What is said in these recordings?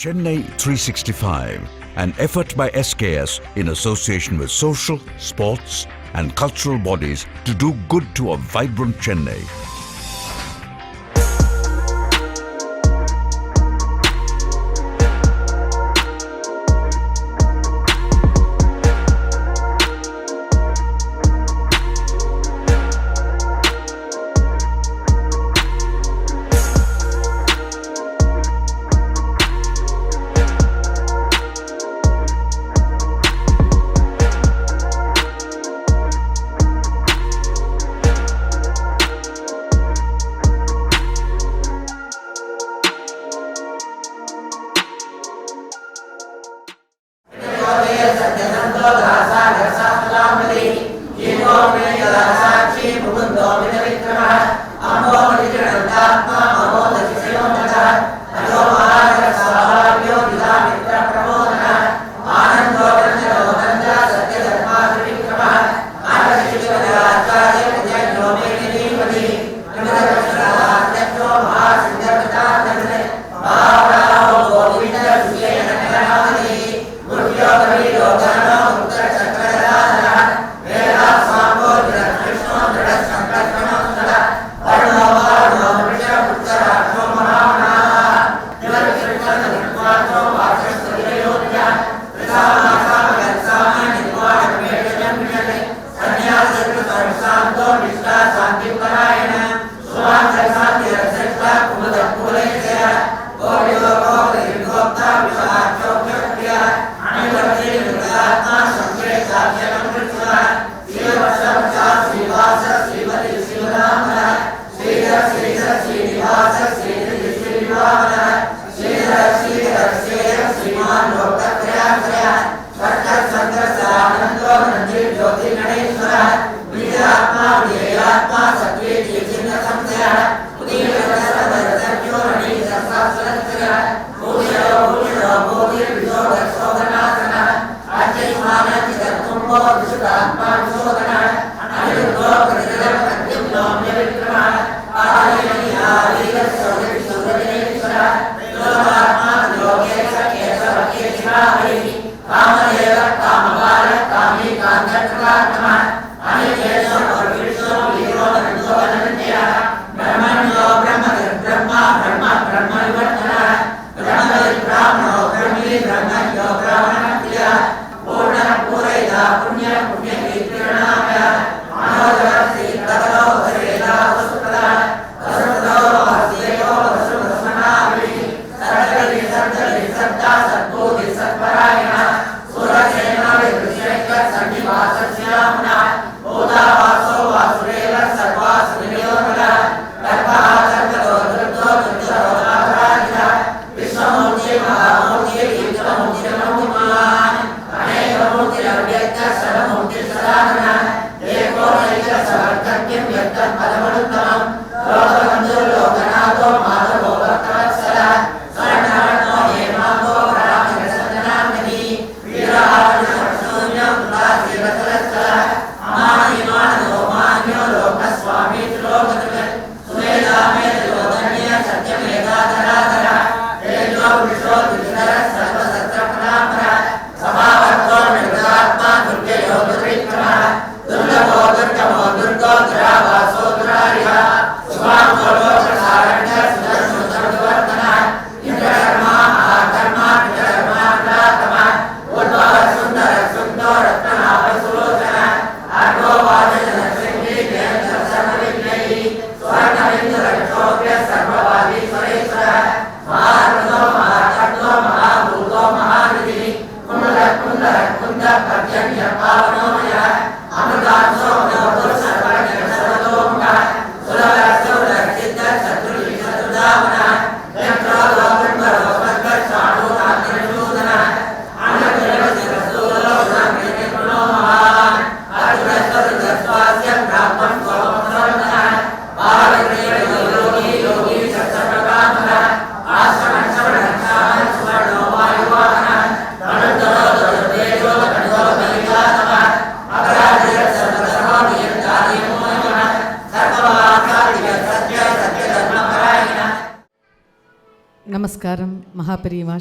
Chennai 365, an effort by SKS in association with social, sports and cultural bodies to do good to a vibrant Chennai.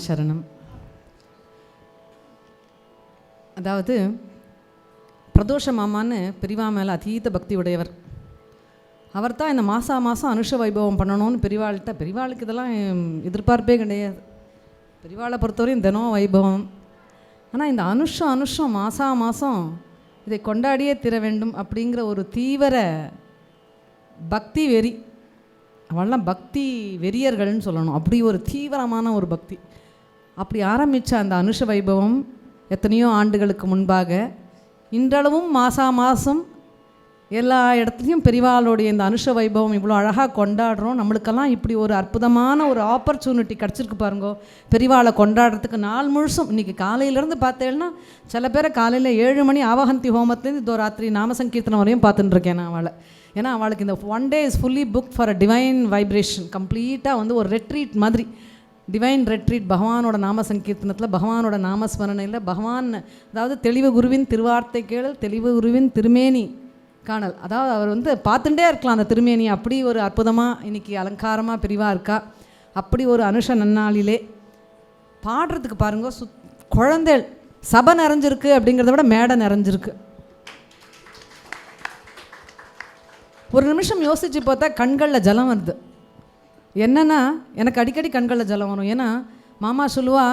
சரணம். அதாவது பிரதோஷ மாமான்னு பெரியவா மேலே அதீத பக்தி உடையவர். அவர் தான் இந்த மாதம் அனுஷ வைபவம் பண்ணணும்னு பெரியவாளுக்கு இதெல்லாம் எதிர்பார்ப்பே கிடையாது. பெரியவாளை பொறுத்தவரையும் தினம் வைபவம். ஆனால் இந்த அனுஷம் மாதம் இதை கொண்டாடியே தீர வேண்டும் அப்படிங்கிற ஒரு தீவிர பக்தி வெறி. அவள்லாம் பக்தி வெறியர்கள்னு சொல்லணும். அப்படி ஒரு தீவிரமான ஒரு பக்தி. அப்படி ஆரம்பித்த அந்த அனுஷ வைபவம் எத்தனையோ ஆண்டுகளுக்கு முன்பாக இன்றளவும் மாதம் எல்லா இடத்துலையும் பெரியவாளுடைய இந்த அனுஷ வைபவம் இவ்வளோ அழகாக கொண்டாடுறோம். நம்மளுக்கெல்லாம் இப்படி ஒரு அற்புதமான ஒரு ஆப்பர்ச்சுனிட்டி கிடச்சிருக்கு பாருங்கோ, பெரியவாளை கொண்டாடுறதுக்கு. நாள் முழுசும் இன்றைக்கி காலையிலேருந்து பார்த்தேன்னா சில பேரை காலையில் 7 மணி ஆவகந்தி ஹோமத்துலேருந்து இதோ ராத்திரி நாம சங்கீர்த்தனம் வரையும் பார்த்துட்டுருக்கேன் நான் அவளை. ஏன்னா அவளுக்கு இந்த 1 day is fully book for a divine vibration. கம்ப்ளீட்டாக ஒரு ரெட்ரீட் மாதிரி, டிவைன் ரெட்ரீட். பகவானோட நாம சங்கீர்த்தனத்தில், பகவானோட நாமஸ்மரணையில், பகவான் அதாவது தெளிவு குருவின் திருவார்த்தை கேளல், தெளிவு குருவின் திருமேனி காணல். அதாவது அவர் பார்த்துட்டே இருக்கலாம் அந்த திருமேனி. அப்படி ஒரு அற்புதமாக இன்றைக்கி அலங்காரமாக பிரிவா இருக்கா. அப்படி ஒரு அனுஷ நன்னாளிலே பாடுறதுக்கு பாருங்க, குழந்தைகள் சபை நிறைஞ்சிருக்கு அப்படிங்கிறத விட மேடை நிறைஞ்சிருக்கு. ஒரு நிமிஷம் யோசித்து பார்த்தா கண்களில் ஜலம் வருது. என்னென்னா எனக்கு அடிக்கடி கண்களில் ஜலம் வரும். ஏன்னா மாமா சொல்லுவா,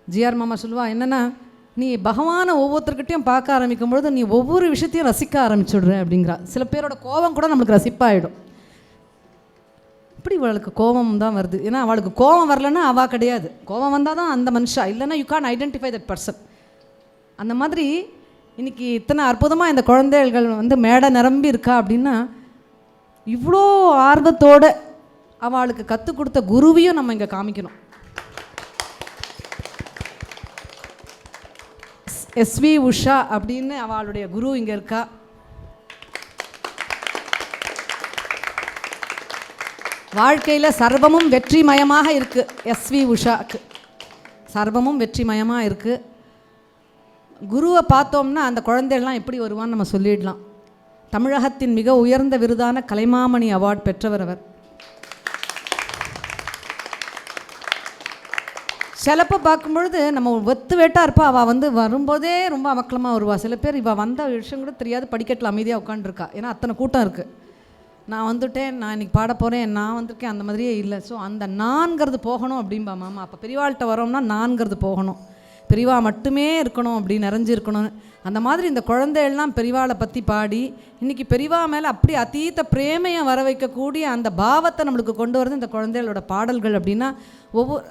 ஜிஆர் மாமா சொல்லுவா, என்னென்னா நீ பகவானை ஒவ்வொருத்தர்கிட்டையும் பார்க்க ஆரம்பிக்கும் பொழுது நீ ஒவ்வொரு விஷயத்தையும் ரசிக்க ஆரம்பிச்சுடுற அப்படிங்கிறா. சில பேரோட கோபம் கூட நம்மளுக்கு ரசிப்பாயிடும். இப்படி அவளுக்கு கோபம் தான் வருது. ஏன்னா அவளுக்கு கோபம் வரலன்னா அவள் கிடையாது. கோபம் வந்தால் தான் அந்த மனுஷா, இல்லைன்னா you can identify that person. அந்த மாதிரி இன்றைக்கி இத்தனை அற்புதமாக இந்த குழந்தைகள் மேடை நிரம்பி இருக்கா அப்படின்னா இவ்வளோ ஆர்வத்தோடு அவளுக்கு கற்றுக் கொடுத்த குருவையும் நம்ம இங்கே காமிக்கணும். எஸ்வி உஷா அப்படின்னு அவளுடைய குரு இங்கே இருக்கா. வாழ்க்கையில் சர்வமும் வெற்றிமயமாக இருக்குது. எஸ்வி உஷாக்கு சர்வமும் வெற்றிமயமாக இருக்குது. குருவை பார்த்தோம்னா அந்த குழந்தைகள்லாம் எப்படி வருவான்னு நம்ம சொல்லிடலாம். தமிழகத்தின் மிக உயர்ந்த விருதான கலைமாமணி அவார்டு பெற்றவர் அவர். சிலப்போ பார்க்கும்பொழுது நம்ம வெத்து வேட்டாக இருப்பா. அவள் வரும்போதே ரொம்ப அமக்கலமாக வருவாள். சில பேர் இவள் வந்த விஷயம் கூட தெரியாது, படிக்கட்டில் அமைதியாக உட்காந்துருக்கா. ஏன்னா அத்தனை கூட்டம் இருக்குது. நான் வந்துட்டேன், நான் இன்றைக்கி பாட போகிறேன், நான் வந்திருக்கேன், அந்த மாதிரியே இல்லை. ஸோ அந்த நான்கிறது போகணும் அப்படின்பா மாமா. அப்போ பெரியவாள்கிட்ட வரோம்னா நான்கிறது போகணும், பெரியவா மட்டுமே இருக்கணும், அப்படி நிறைஞ்சிருக்கணும். அந்த மாதிரி இந்த குழந்தைகள்லாம் பெரியவாளை பற்றி பாடி இன்றைக்கி பெரியவா மேலே அப்படி அதீத பிரேமையை வர வைக்கக்கூடிய அந்த பாவத்தை நம்மளுக்கு கொண்டு வரது இந்த குழந்தைகளோட பாடல்கள். அப்படின்னா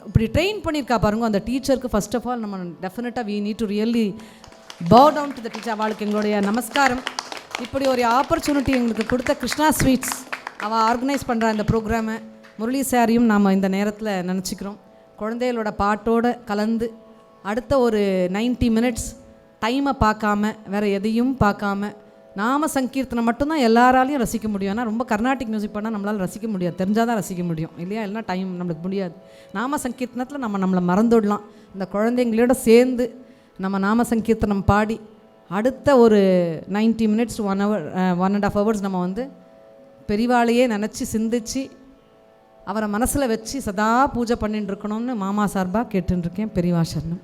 இப்படி ட்ரெயின் பண்ணியிருக்கா பாருங்க அந்த டீச்சருக்கு. ஃபர்ஸ்ட் ஆஃப் ஆல் நம்ம டெஃபினட்டாக we need to really bow down to the teacher. அவளுக்கு எங்களுடைய நமஸ்காரம். இப்படி ஒரு ஆப்பர்ச்சுனிட்டி எங்களுக்கு கொடுத்த கிருஷ்ணா ஸ்வீட்ஸ் அவள் ஆர்கனைஸ் பண்ணுற இந்த ப்ரோக்ராமை முரளி சாரியும் நாம் இந்த நேரத்தில் நினச்சிக்கிறோம். குழந்தைகளோட பாட்டோடு கலந்து அடுத்த ஒரு 90 minutes டைமை பார்க்காம வேறு எதையும் பார்க்காம நாம சங்கீர்த்தனம் மட்டும்தான் எல்லாராலையும் ரசிக்க முடியும். ஆனால் ரொம்ப கர்நாடிக் மியூசிக் பண்ணால் நம்மளால் ரசிக்க முடியாது, தெரிஞ்சால் தான் ரசிக்க முடியும் இல்லையா? இல்லைனா டைம் நம்மளுக்கு முடியாது. நாம சங்கீர்த்தனத்தில் நம்மளை மறந்துடலாம். இந்த குழந்தைங்களோட சேர்ந்து நம்ம நாம சங்கீர்த்தனம் பாடி அடுத்த ஒரு 90 minutes to 1 hour 1.5 hours நம்ம பெரிவாளையே நினச்சி சிந்திச்சு அவரை மனசில் வச்சு சதா பூஜை பண்ணிட்டு இருக்கணும்னு மாமா சார்பாக கேட்டுருக்கேன். பெரியவா சரணம்.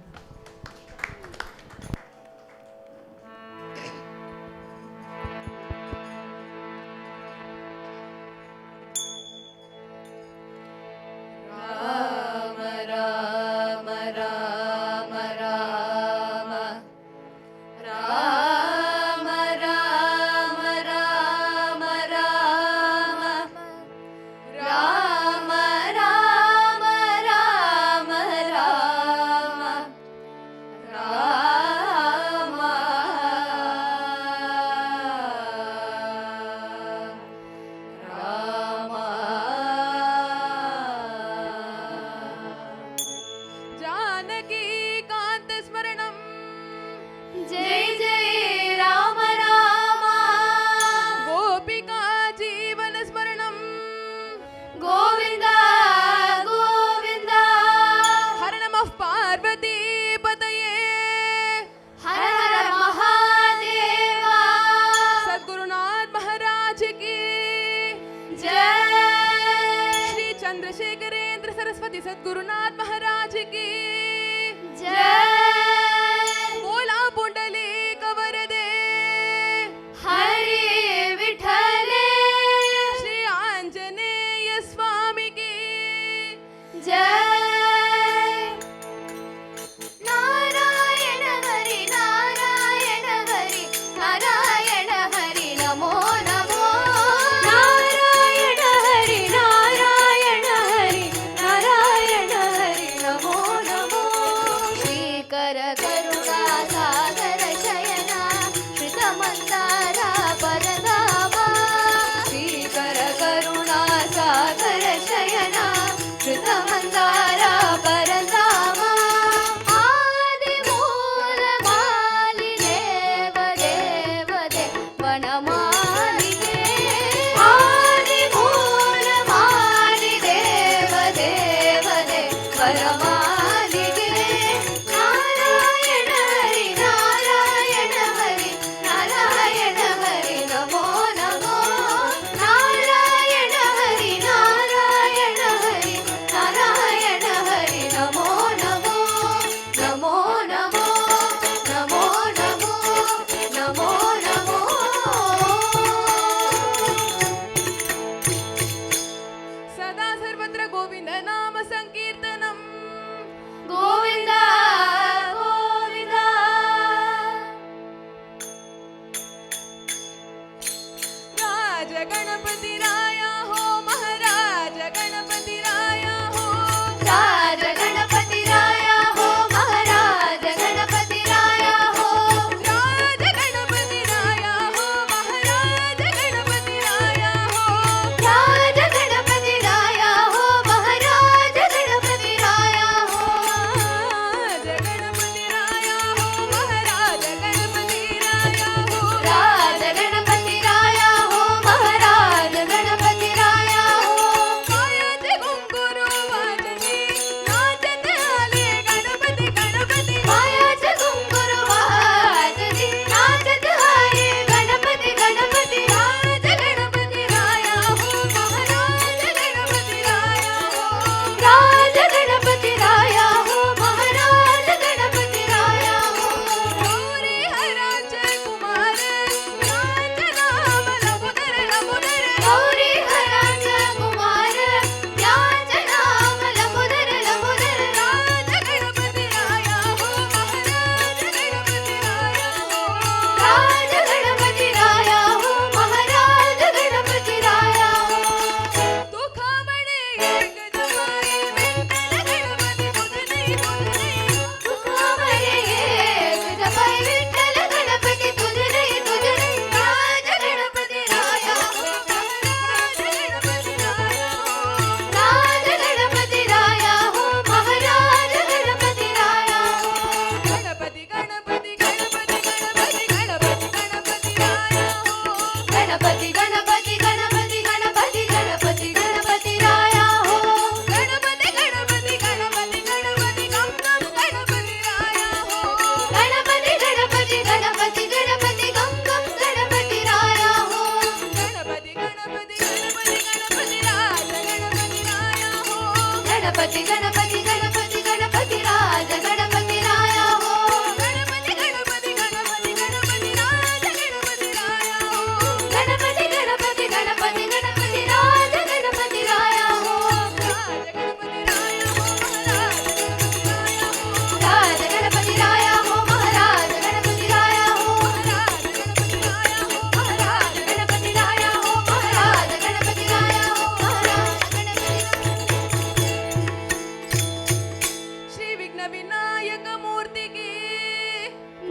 ವಿನಾಯಕ ಮೂರ್ತಿಗೆ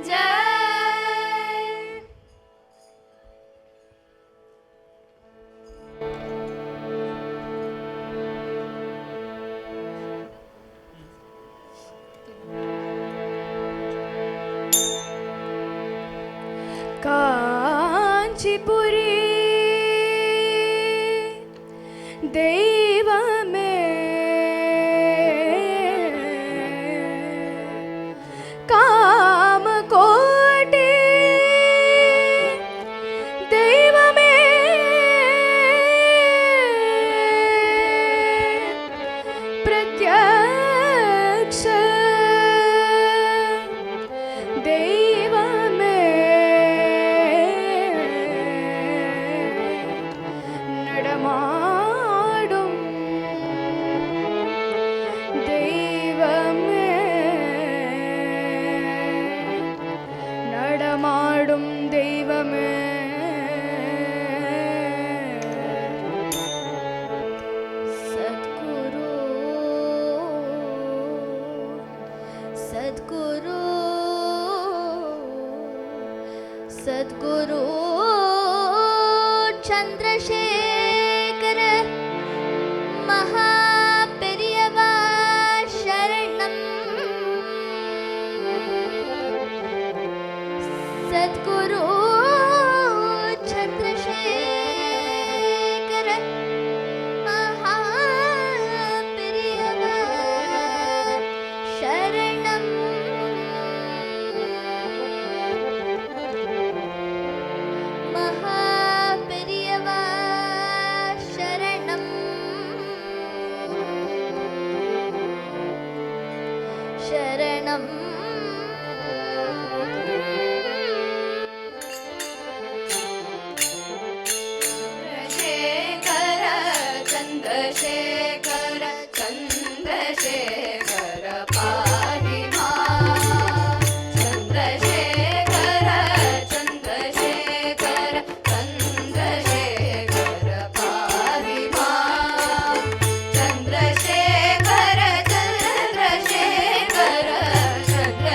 ಜಯ. காஞ்சிபுரி தெய்வமே காமகோட்டி தெய்வமே பிரத்யக்ஷ தெய்வமே நடமாடும் தெய்வமே நடமாடும் தெய்வமே சத்குரு சத்குரு சத்குரு சந்திரசேகர மகாபெரியவா சரணம். சத்குரு சந்திரசேகர மகாபெரியவா சரணம். மகாபெரியவா சரணம். சரணம். சந்திரசேகர சந்திரசேகர பாரி மாம். சந்திரசேகர சந்திரசேகர சந்திரசேகர பாரி மாம். சந்திரசேகர சந்திரசேகர சந்திரசேகர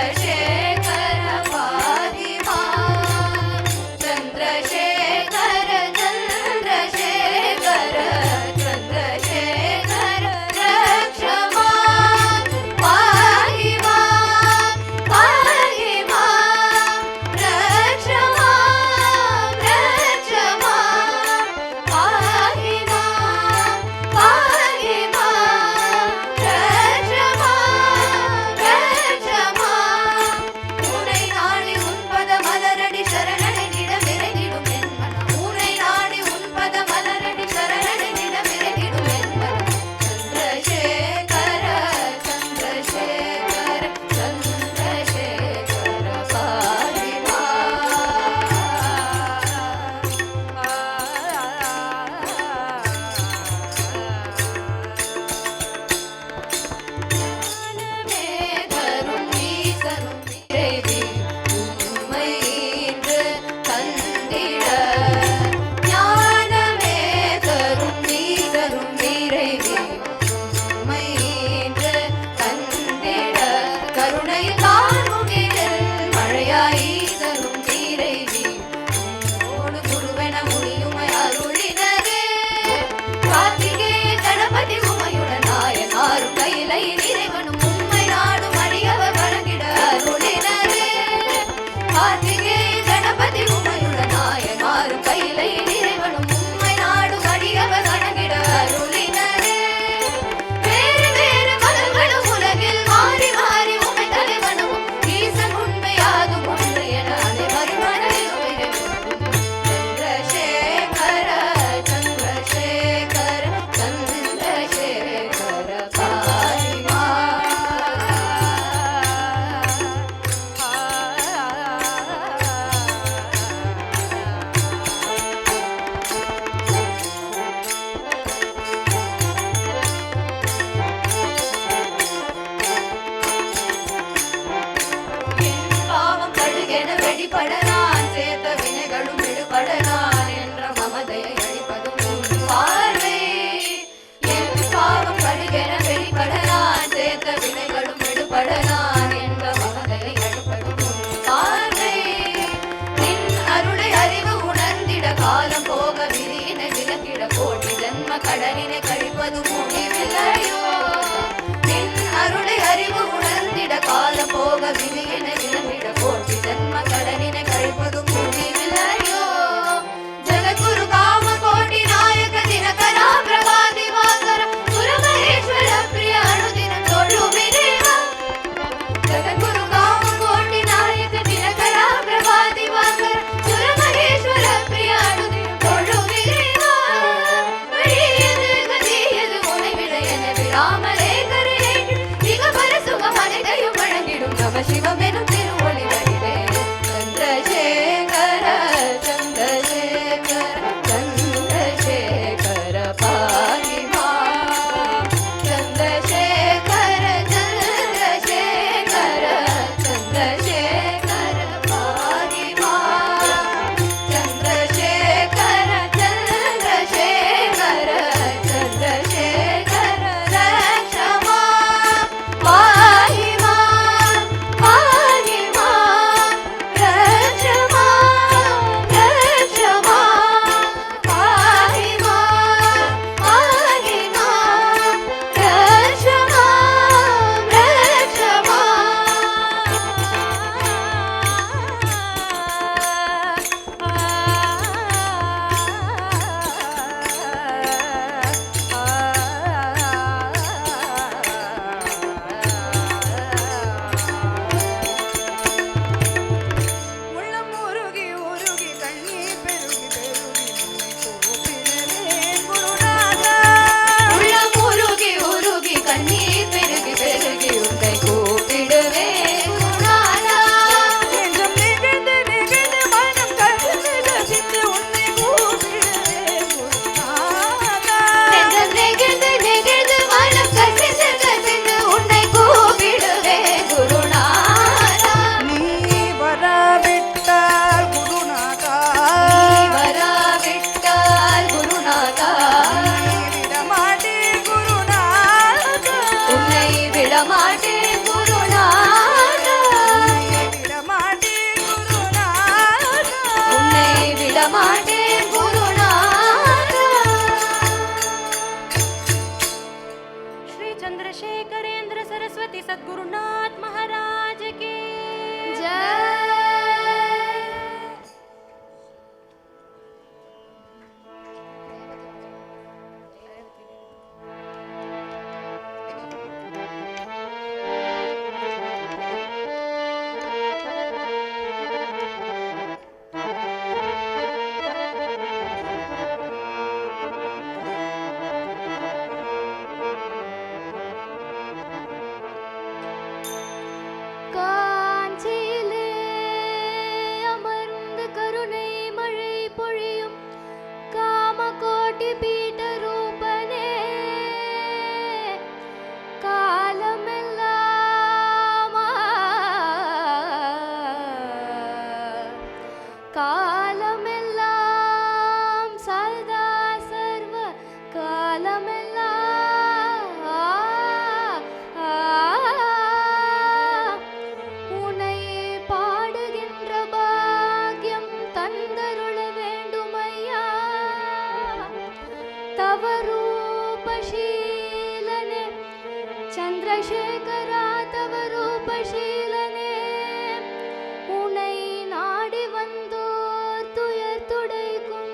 நம சிவமெனும் திருவொளி வடிவே சந்திரசேகர சந்திரசேகர சந்திரசேகர பாரிமா சந்திரசேகர சந்திரசேகர சந்திரசேகர பாரிமா சந்திரசேகர சந்திரசேகர சந்திரசேகர ரக்ஷமா பாரிமா பாரிமா ரக்ஷமா ரக்ஷமா பாரிமா பாரிமா ரக்ஷமா ரக்ஷமா உள்ளம் உருகி உருகி கண்ணீர் பெருகி பெருகி கூப்பிடுவேன் குருநாதா. உள்ளம் உருகி உருகி கண்ணீர் பெருகி பெருகி உன்னை கூப்பிடுவேன் குருநாதா. நெஞ்சம் நெகிழ்ந்து நெகிழ்ந்து மனம் கசிந்து கசிந்து உன்னை கூப்பிடுவேன் குருநாதா. நெஞ்சம் நெகிழ்ந்து நெகிழ்ந்து மனம் கசிந்து கசிந்து உன்னை கூப்பிடுவேன் குருநாதா. நீ வராவிட்டால் குருநாதா, நீ வராவிட்டால் குருநாதா விடமாட்டேன் குருநாதா, உன்னை விடமாட்டேன் குருநாதா விடமாட்டேன் குருநாதா. உன்னை விடமாட்டேன் குருநாதா. श्री चंद्रशेखरेंद्र सरस्वती सद्गुरुनाथ महाराज की जय காஞ்சியிலே அமர்ந்து கருணை மழை பொழியும் காமகோட்டி பீட ரூபனே காலமெல்லாம் காலமெல்லாம் சதா சர்வ காலமெல்லாம் உன்னை பாடுகின்ற பாக்கியம் தந்தருள வேண்டுமையா தவரூபசீலனே சந்திரசேகரா தவரூபசீலனே உன்னை நாடி வந்தோர் துயர் துடைக்கும்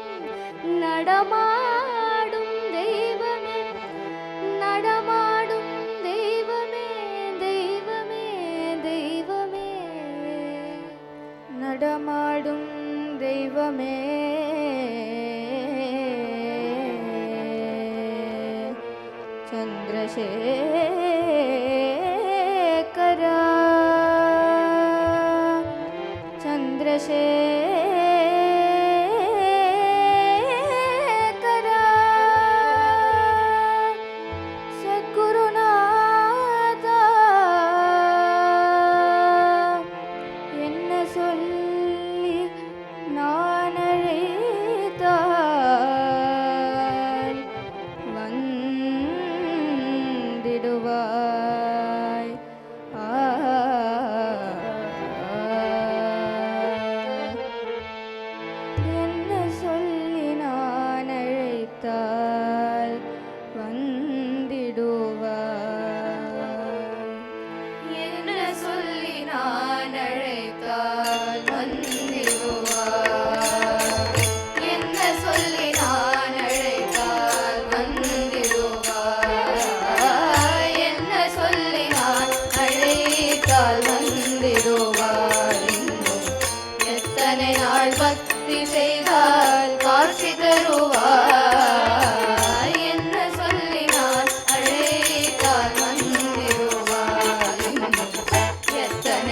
நடமாடும் தெய்வமே நடமாடும் தெய்வமே தெய்வமே தெய்வமே நடமாடும் தெய்வமே சந்திரசேகரா சந்திரசேகரா சத்குருநாதா என்ன சொல்லி நான் அழைத்தால் வந்திடுவாய் என்ன சொல்லி நான் அழைத்தால் வந்திடுவாய் என்ன சொல்லி நான் அழைத்தால் வந்திடுவாய் என்ன சொல்லி நான் அழைத்தால் வந்திடுவாய் என்ன சொல்லி நான் அழைத்தால் வந்திடுவாய் இன்னும் எத்தனை நாள் பக்தி செய்தால் காட்சி தருவாய் என்ன சொல்லி நான் அழைத்தால் வந்திடுவாய் இன்னும் எத்தனை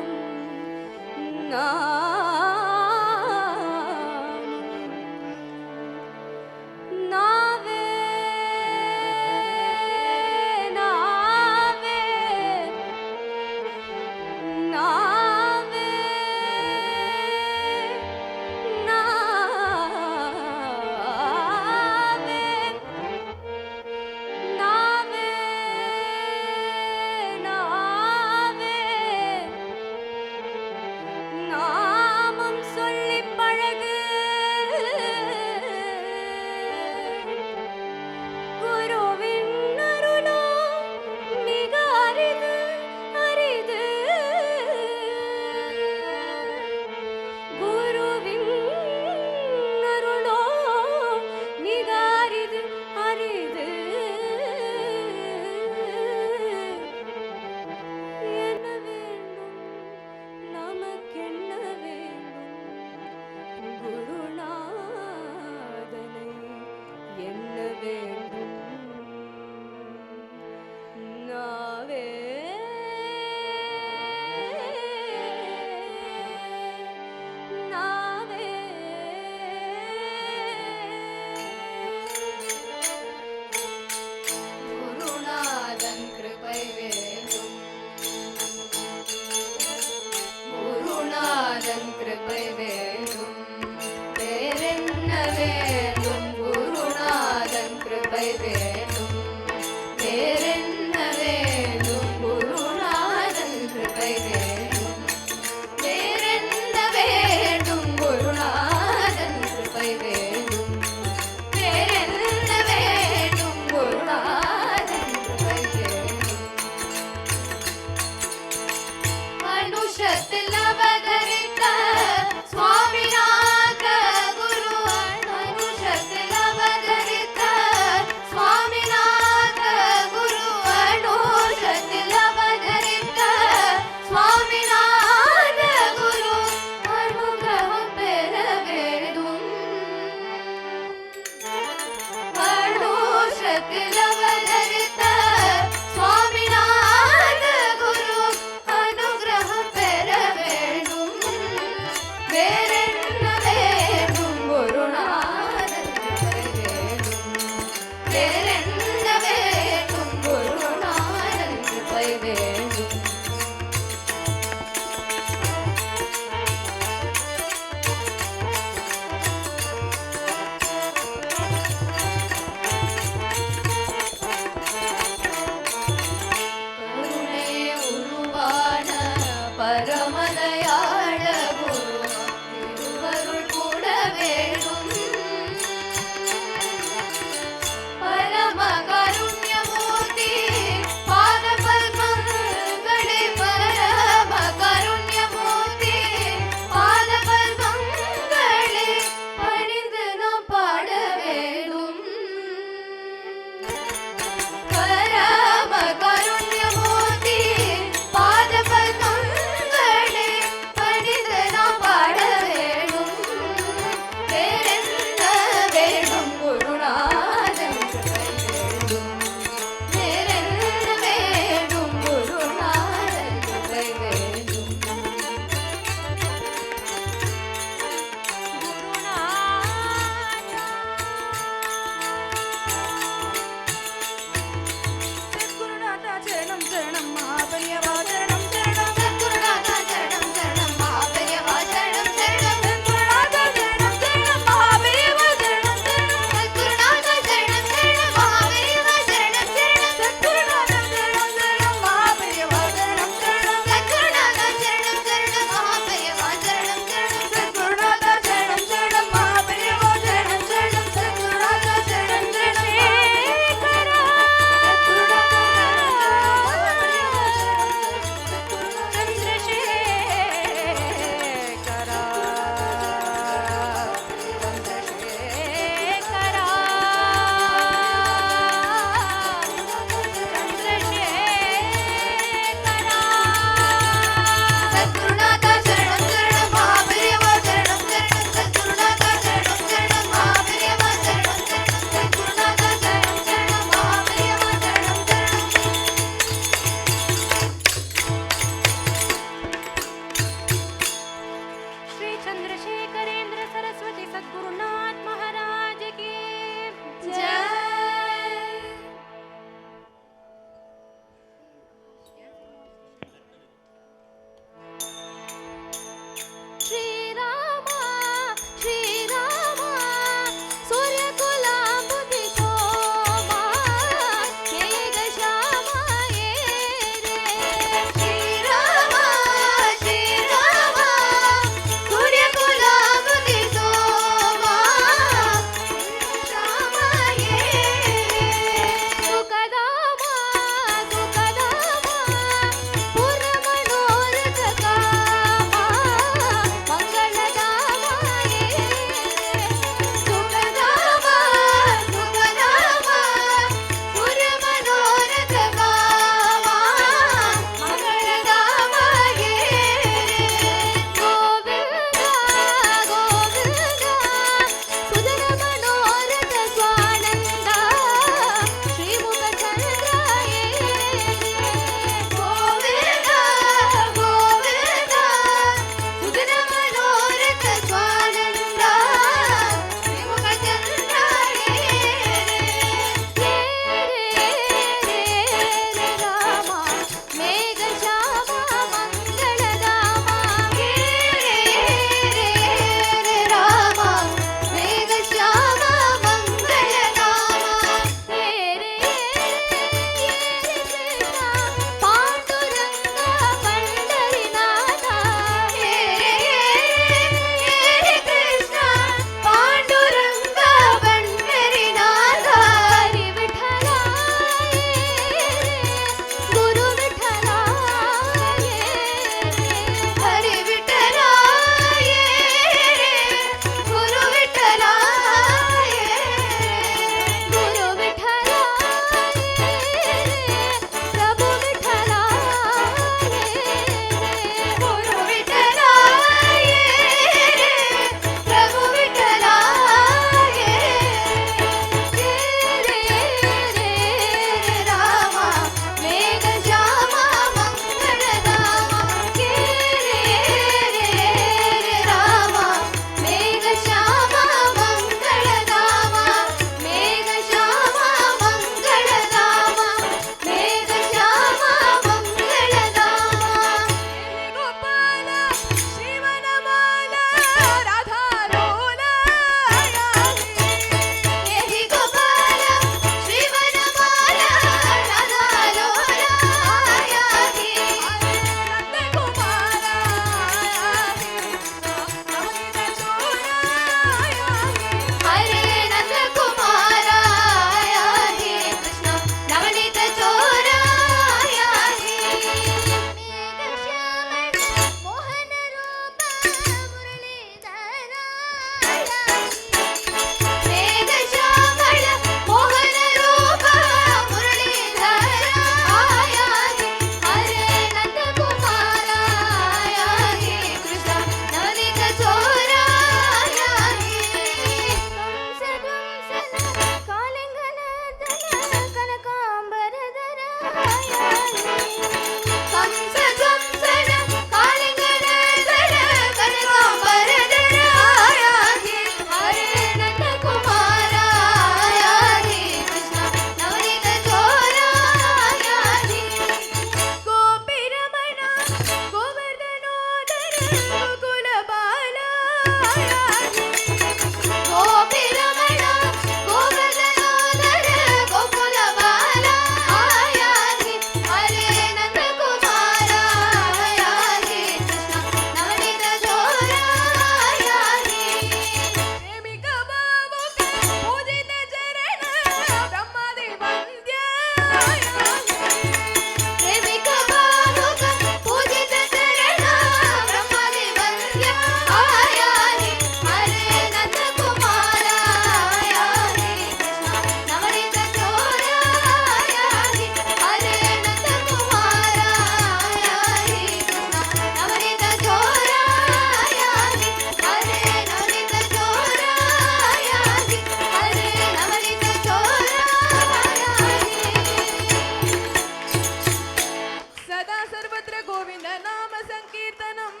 सर्वत्र गोविन्द नाम संकीर्तनम्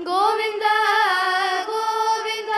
गोविन्द गोविन्द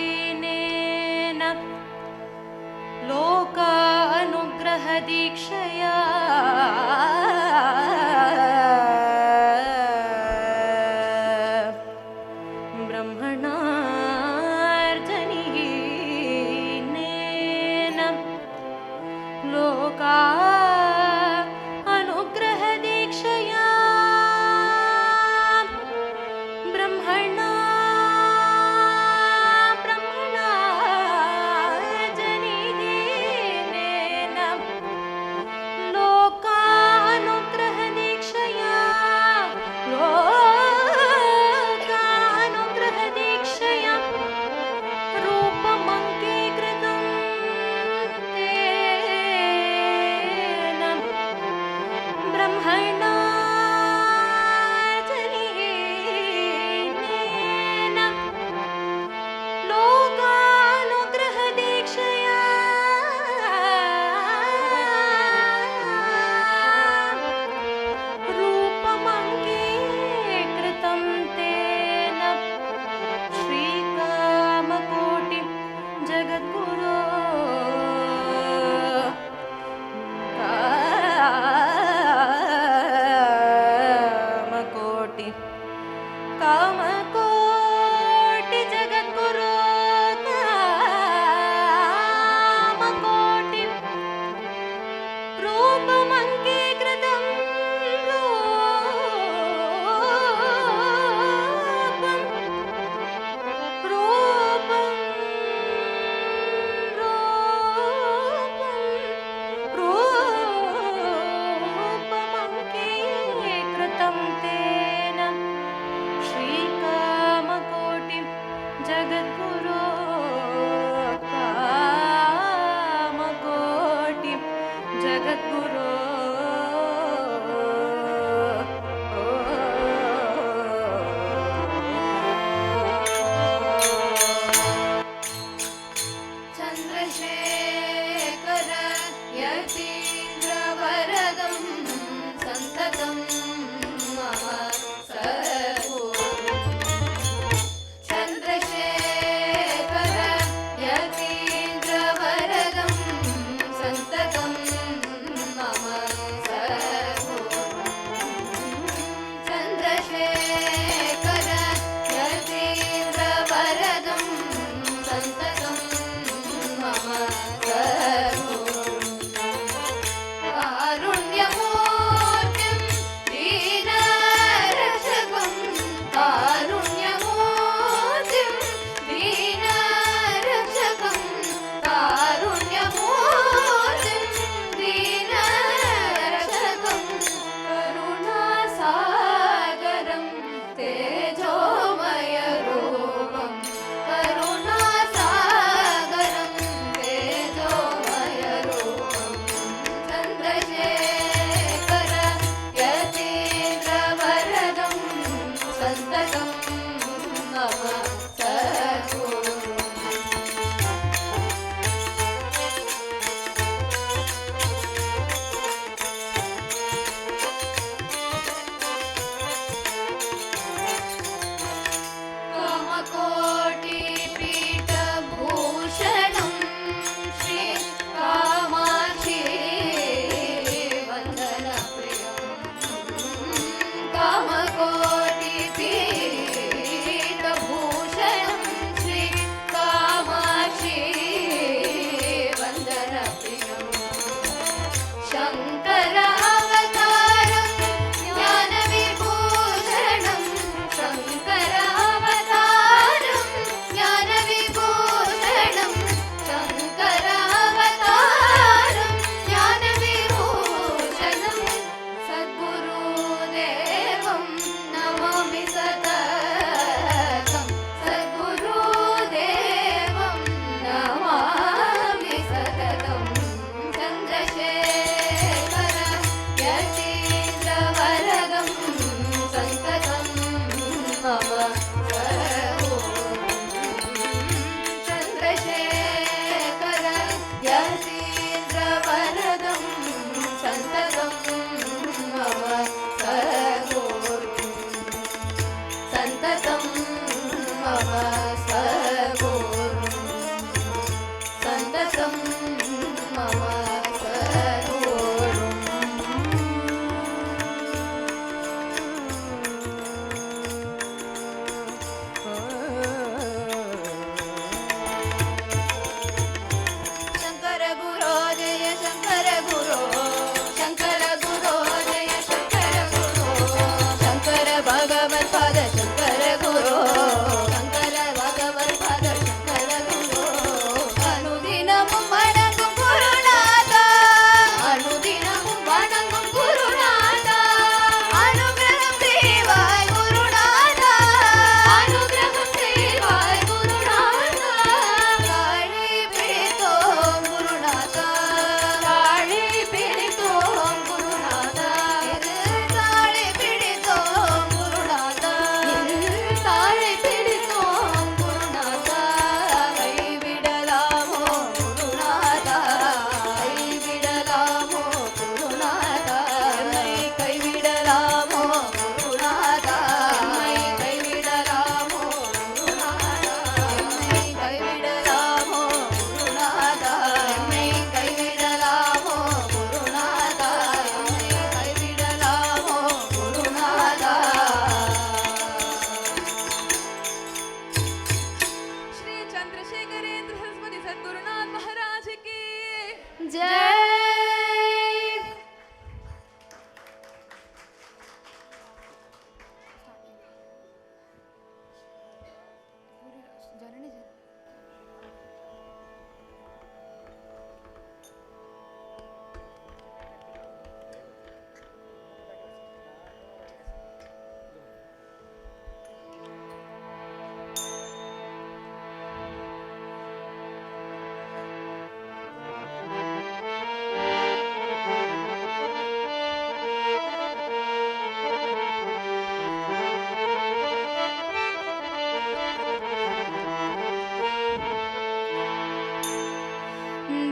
ब्रह्मणार्जनिहीनेन लोक अनुग्रहदीक्षया ब्रह्मणार्जनिहीनेन लोका अनुग्रहदीक्षया ब्रह्मणार्जनिहीनेन लोकानुग्रहदीक्षया लोकानुग्रहदीक्षया रूपमङ्गीकृतं तेन ब्रह्मणार्जनिहीनेन लोकानुग्रहदीक्षया रूपमङ्गीकृतं तेन श्रीकामकोटि जगद्गुरो कामकोटि कामकोटि जगद्गुरो कामकोटि रूपमङ्गीकृतं रूपमङ्गीकृतं तेन श्रीकामकोटि जगद्गुरो कामकोटि जगद्गुरो चन्द्रशेखर यतीन्द्रवरदं सन्ततं मम सद्गुरुः चन्द्रशेखर यतीन्द्रवरदं सन्ततं मम सद्गुरुः चन्द्रशेखर यतीन्द्रवरदं सन्ततं मम कारुण्यमूर्तिं दीनरक्षकं कारुण्यमूर्तिं दीनरक्षकं कारुण्यमूर्तिं दीनरक्षकं करुणासागरं तेजोमयरूपं करुणासागरं तेजोमयरूपं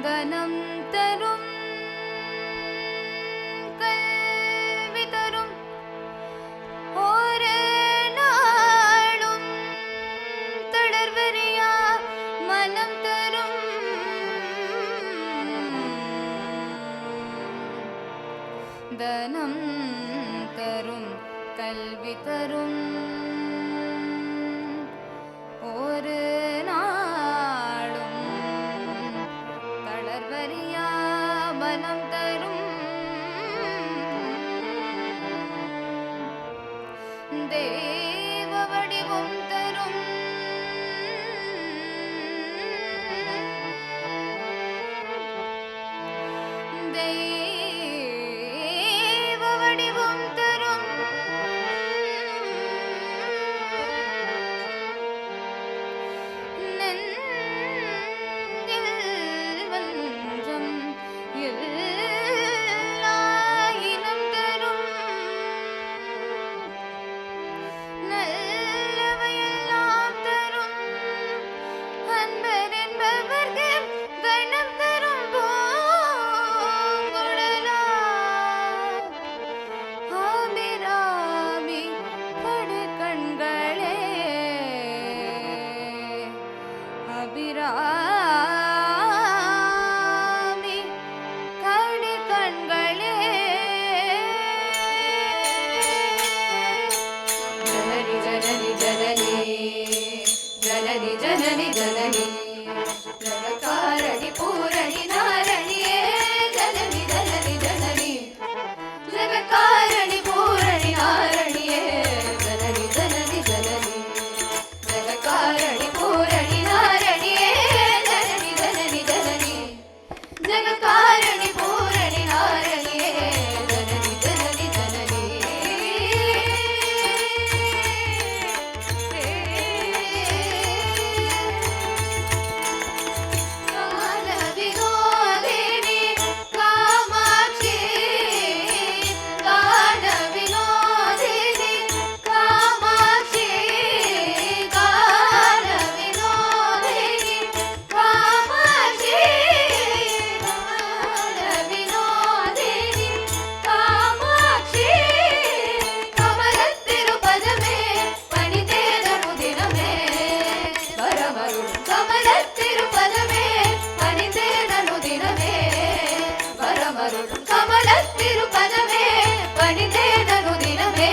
தனம் தரும் கல்வி தரும் ஒரு நாளும் தளர்வறியா மனம் தரும் தனம் தரும் கல்வி தரும் ஒரு நாளும் தளர்வறியா மனம் தரும் தேவ வடிவம் தரும் தேவ வடிவம் தரும் நெஞ்சில் வஞ்சம் எல்லா இனம் தரும் நல்லவையெல்லாம் தரும் அன்பர் என்பவர்க்கு கணம் தரும் பூங்குழலா அபிராமி கடு கண்களே அபிராமி கடு கண்களே ஜனனி ஜனனி ஜனனி ஜனனி ஜனனி ஜனகாரணி பூரணி நாரணியே ஜனனி ஜனனி ஜனனி ஜனகாரணி பூரணி நாரணியே ஜனனி ஜனனி ஜனனி ஜனகாரணி பூரணி நாரணியே ஜனனி ஜனனி ஜனனி ஜனகாரணி பூரணி நாரணியே ஜனனி ஜனனி ஜனனி கால வினோதினி காமாட்சி கால வினோதினி காமாட்சி கால வினோதினி காமாட்சி கால வினோதினி காமாட்சி கமலத்திருப்பதமே பணிதேதனு தினமே வரமருள் கமலத்திருப்பதமே பணிதேதனு தினமே வரமருள் கமலத்திருப்பதமே பணிதேதனு தினமே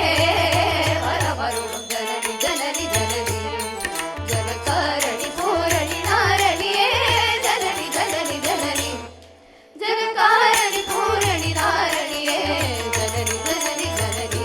வரமருளும் ஜனனி ஜனனி ஜனனி ஜனகாரணி பூரணி நாரணியே ஜனனி ஜனனி ஜனனி ஜனகாரணி பூரணி நாரணியே ஜனனி ஜனனி ஜனனி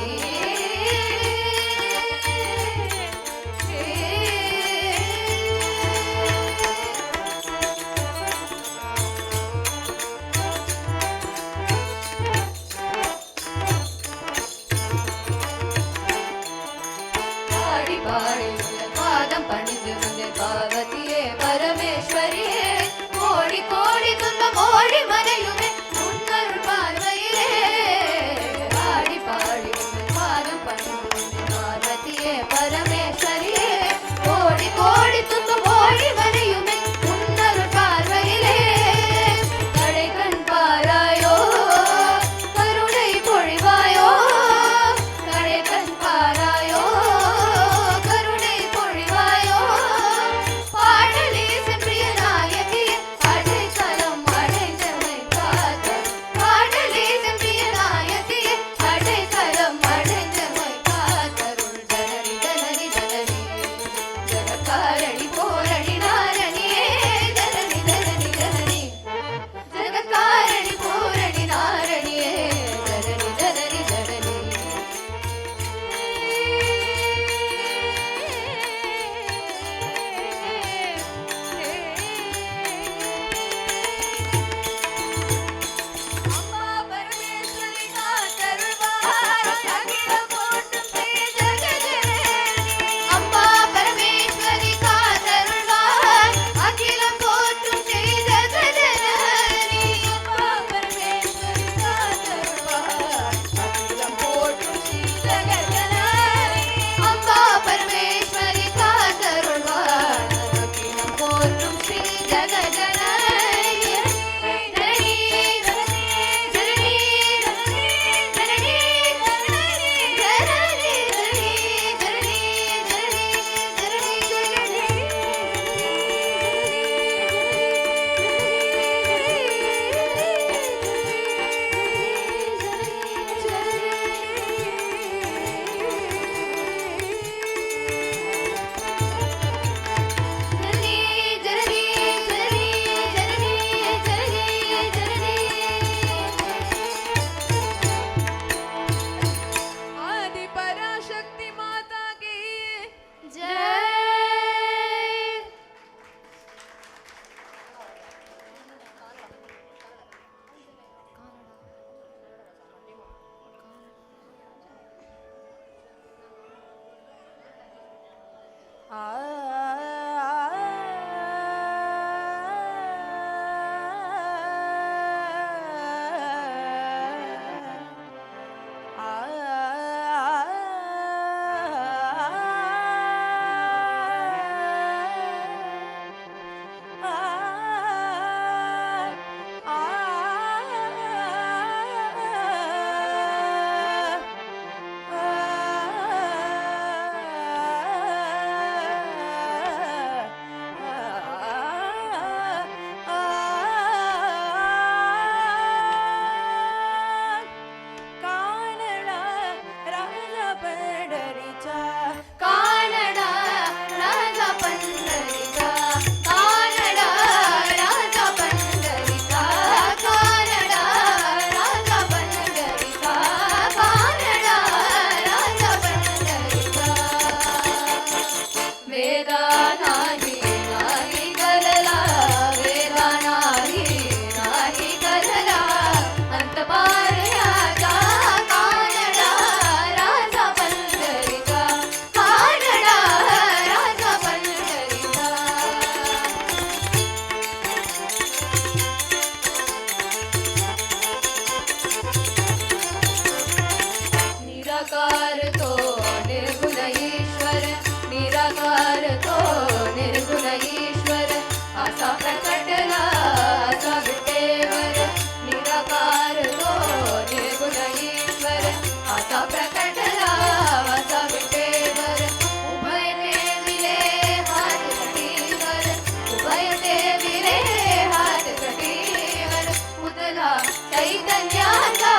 चैतन्याचा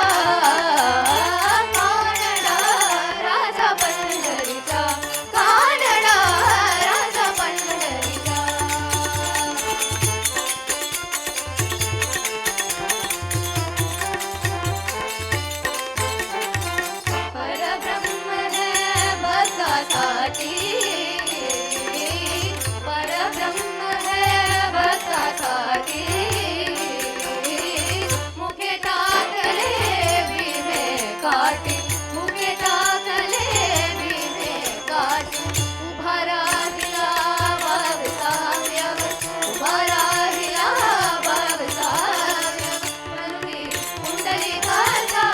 कानडा राजा पंढरीचा कानडा राजा पंढरीचा परब्रह्म है भक्तासाठी परब्रह्म है भक्तासाठी मुखे टाकले भीमे काठी मुखे टाकले भीमे काठी उभा राहिला बाबसाव्य उभा राहिला बाबसाव्य मनुनी कुंडलिकाचा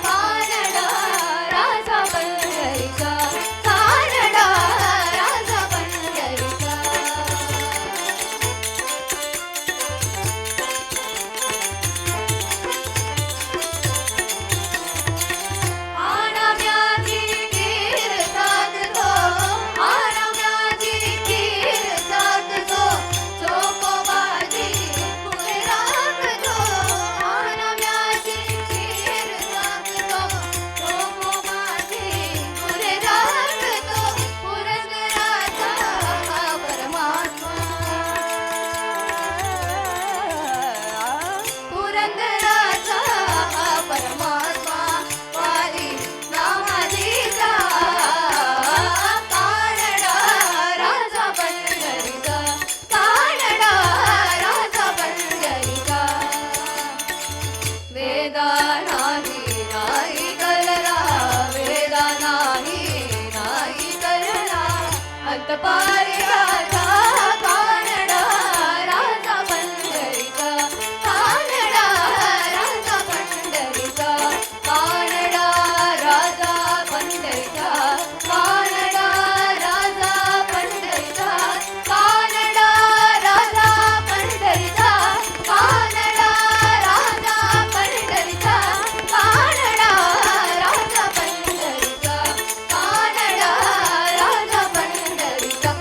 कानडा राजा पंढरीचा कानडा राजा पंढरीचा आराम्याची कीर साधतो आराम्याची कीर साधतो चोकोबाजी पुढे राखतो आराम्याची कीर साधतो चोकोबाजी पुढे राखतो पुरंदराचा परमात्मा पुरंदराचा परमात्मा वाली नामाजीचा कानडा राजा पंढरीचा कानडा राजा पंढरीचा वेदा नाही कलरा वेदा नाही कलरा अंतपारी राजा कानडा राजा पंढरीचा कानडा राजा पंढरीचा कानडा राजा पंढरीचा कानडा राजा पंढरीचा कानडा राजा पंढरीचा कानडा राजा पंढरीचा कानडा राजा पंढरीचा कानडा राजा पंढरीचा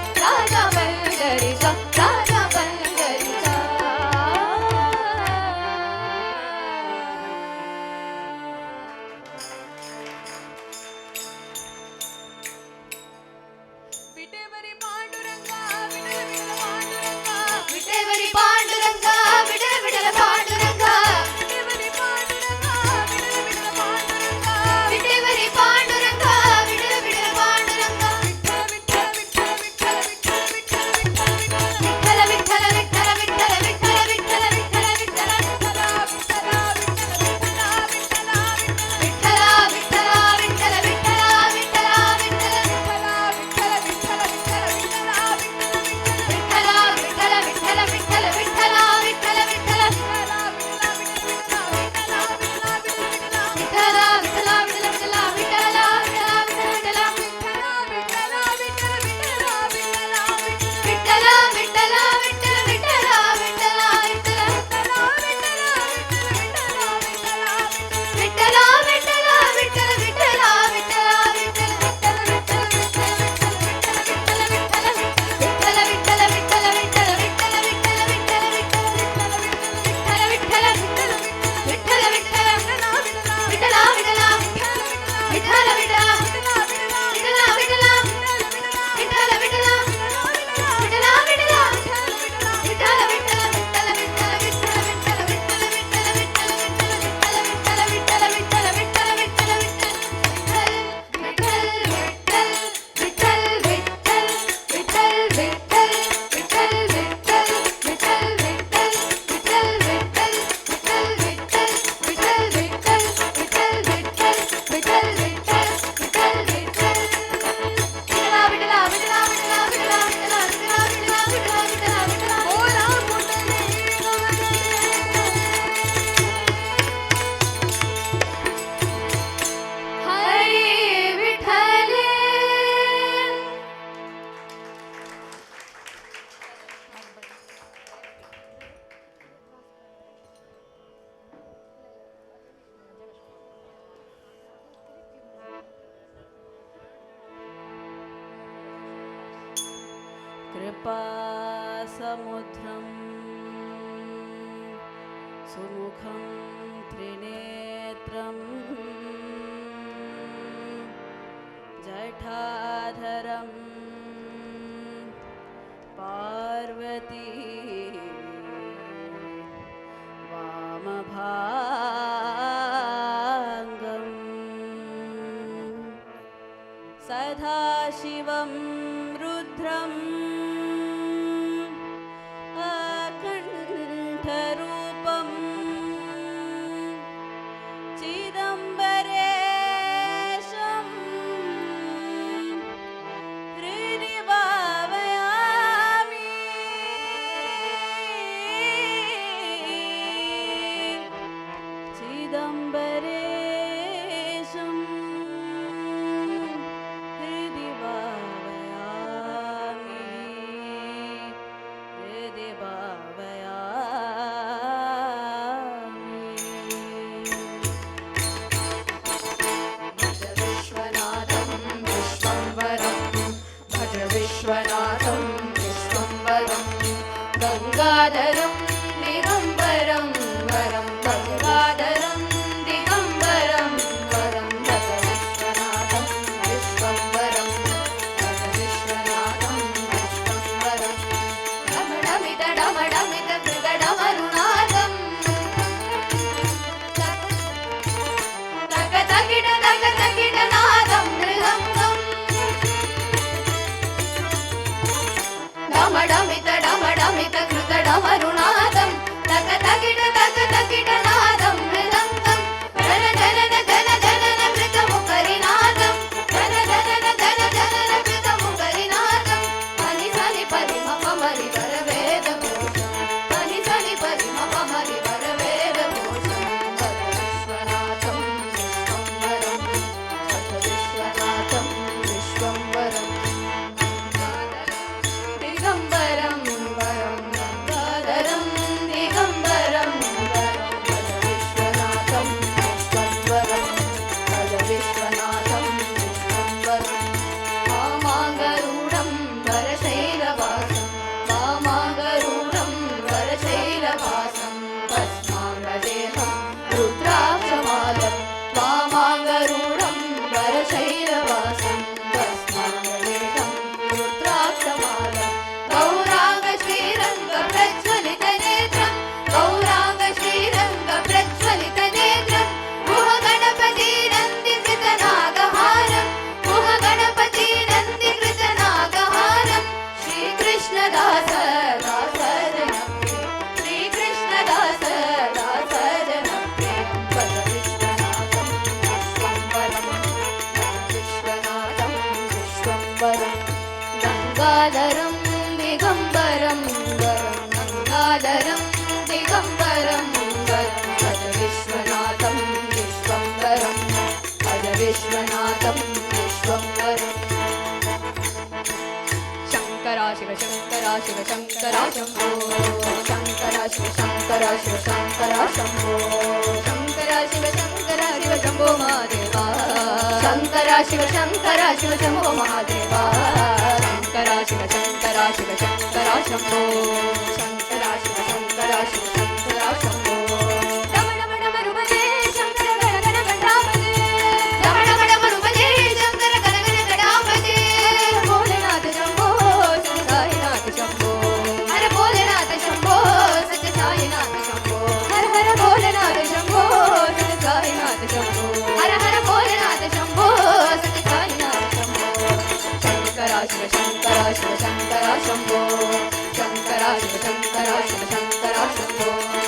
सुमुखं त्रिनेत्रं जठाधरं पार्वती वामभागं सदाशिवं रुद्रम् अकण्ठरूपं चिदम्बरेशं हृदि भावयामि चिदम्बरेशं हृदि भावयामि हृदि भज विश्वनाथं विश्वम्भरं गङ्गाधरं दिगम्बरं वरं गङ्गाधरं दिगम्बरं वरं भज विश्वनाथं विश्वम्भरं भज विश्वनाथं विश्वम्भरं डमडमित डमडमित कृतडमरुनाथं तक तकिट नादं मृदङ्गम् डमडमित डमडमित कृतडमरुनादं तक तकिट नादं मृदङ्गं जन जनन जन जनन कृतमुखरिनादं जन जनन जन जनन कृतमुखरिनादं अनि सनि परिमपमरि वरवेदघोषं अनि सनि परिमपमरि वरवेदघोषं भज विश्वनाथं विश्वम्भरं भज विश्वनाथं विश्वम्भरं दिगम्बरं वरं गङ्गाधरं दिगम्बरं वरं भज विश्वनाथं विश्वम्भरं भज विश्वनाथं विश्वम्भरं वामाङ्गरूढं वरशैलवासं वामाङ्गरूढं वरशैलवासं भस्माङ्गदेहं रुद्राक्षमालं वामाङ्गरूढं वरशैलवासं भस्माङ्गदेहं रुद्राक्षमालं गौराङ्ग श्रीरङ्ग प्रज्वलित नेत्रं गौराङ्ग श्रीरङ्ग प्रज्वलित नेत्रं गुह गणपति नन्दिकृत नागहारं गुह गणपति नन्दिकृत नागहारं श्रीकृष्णदास दास जनप्रिय श्रीकृष्णदास दास जनप्रिय भज विश्वनाथं विश्वम्भरं भज विश्वनाथं विश्वम्भरं गङ्गाधरं दिगम्बरं वरं गङ्गाधरं दिगम्बरं वरं भज विश्वनाथं विश्वम्भरं भज विश्वनाथं विश्वम्भरं शङ्करा शिव शङ्करा शिव शङ्करा शम्भो शङ्करा शिव शङ्करा शिव शङ्करा शम्भो शङ्करा शिव शङ्करा शिव शम्भो महादेवा शङ्करा शिव शङ्करा शिव शम्भो महादेवा शङ्करा शिव शङ्करा शिव शङ्करा शम्भो शङ्करा शिव शङ्करा शिव शङ्करा शम्भो डम डम डम रुपदे शङ्कर गण गण गणापते डम डम डम रुपदे शङ्कर गण गण गणापते भोलेनाथ शम्भो सत्य साईनाथ शम्भो हर भोलेनाथ शम्भो सत्य साईनाथ शम्भो हर हर भोलेनाथ शम्भो सत्य साईनाथ शम्भो हर हर भोलेनाथ शम्भो सत्य साईनाथ शम्भो शङ्करा शिव शङ्करा शिव शङ्करा शम्भो शङ्करा शिव शङ्करा शिव शङ्करा शम्भो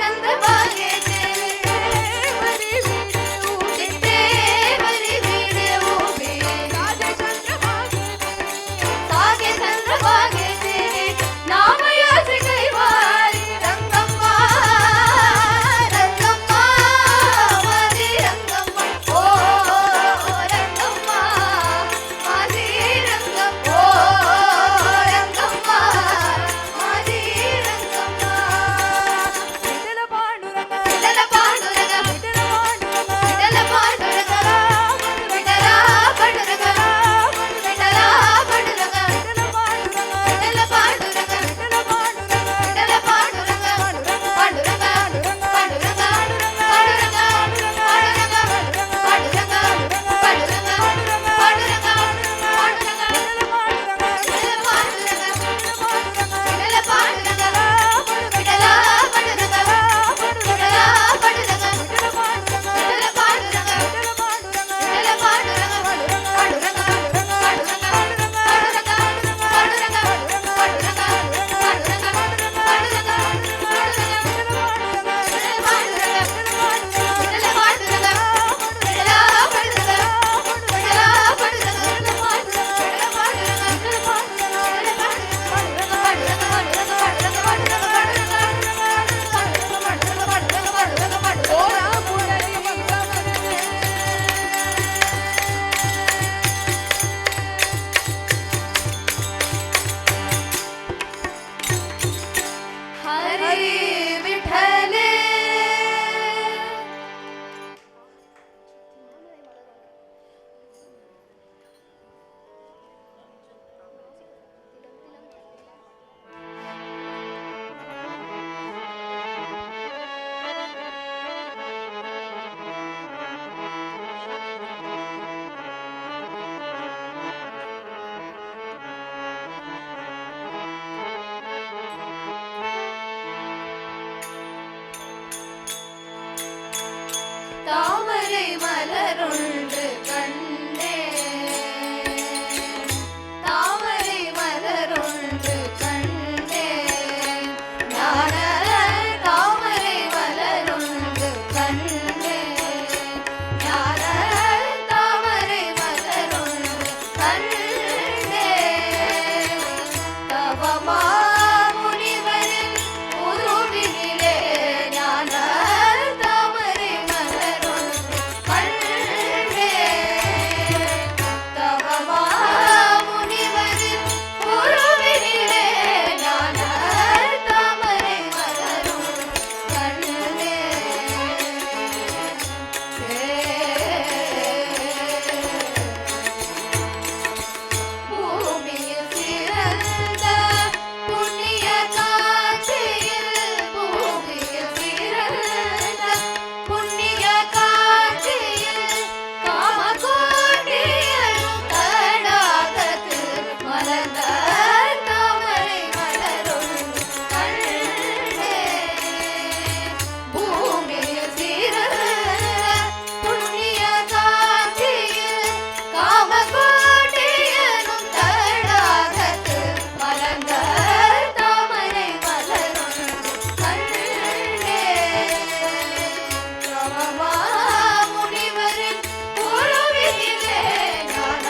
चंद्रभागे तेरी देवरी वीणे उभी सागे चंद्रभागे तेरी नाम याद कई वारी रंगम्मा रंगम्मा मारी रंगम्मा ओ रंगम्मा मारी रंगम्मा ओ रंगम्मा मारी रंगम्मा विठ्ठल पांडुरंग विठ्ठल पांडुरंग विठ्ठल पांडुरंग विठ्ठला पांडुरंग विठ्ठला पांडुरंग विठ्ठल पांडुरंग विठ्ठल पांडुरंग पांडुरंग पांडुरंग हरी विठ्ठले தாமரை மலருண்டு கண்டே தாமரை மலருண்டு கண்டே ஞான தாமரை மலருண்டு கண்டே ஞான தாமரை மலருண்டு கண்டே தவமா முனிவரின் உருவினிலே ஞான தாமரை மலருண்டு கண்டே தவமா முனிவரின் உருவினிலே ஞான தாமரை மலருண்டு கண்டே பூமியில் சிறந்த புண்ணிய காட்சியில் பூமியில் சிறந்த புண்ணிய காட்சியில் காமகோட்டியரும் தடாகத்தில் மலர்ந்த தாமரை மலருண்டு கண்டே பூமியில் சிறந்த புண்ணிய காட்சியில் காமகோட்டியரும் தடாகத்தில் மலர்ந்த தாமரை மலருண்டு கண்டே ரமமா முனிவரின் உருவினிலே ஞான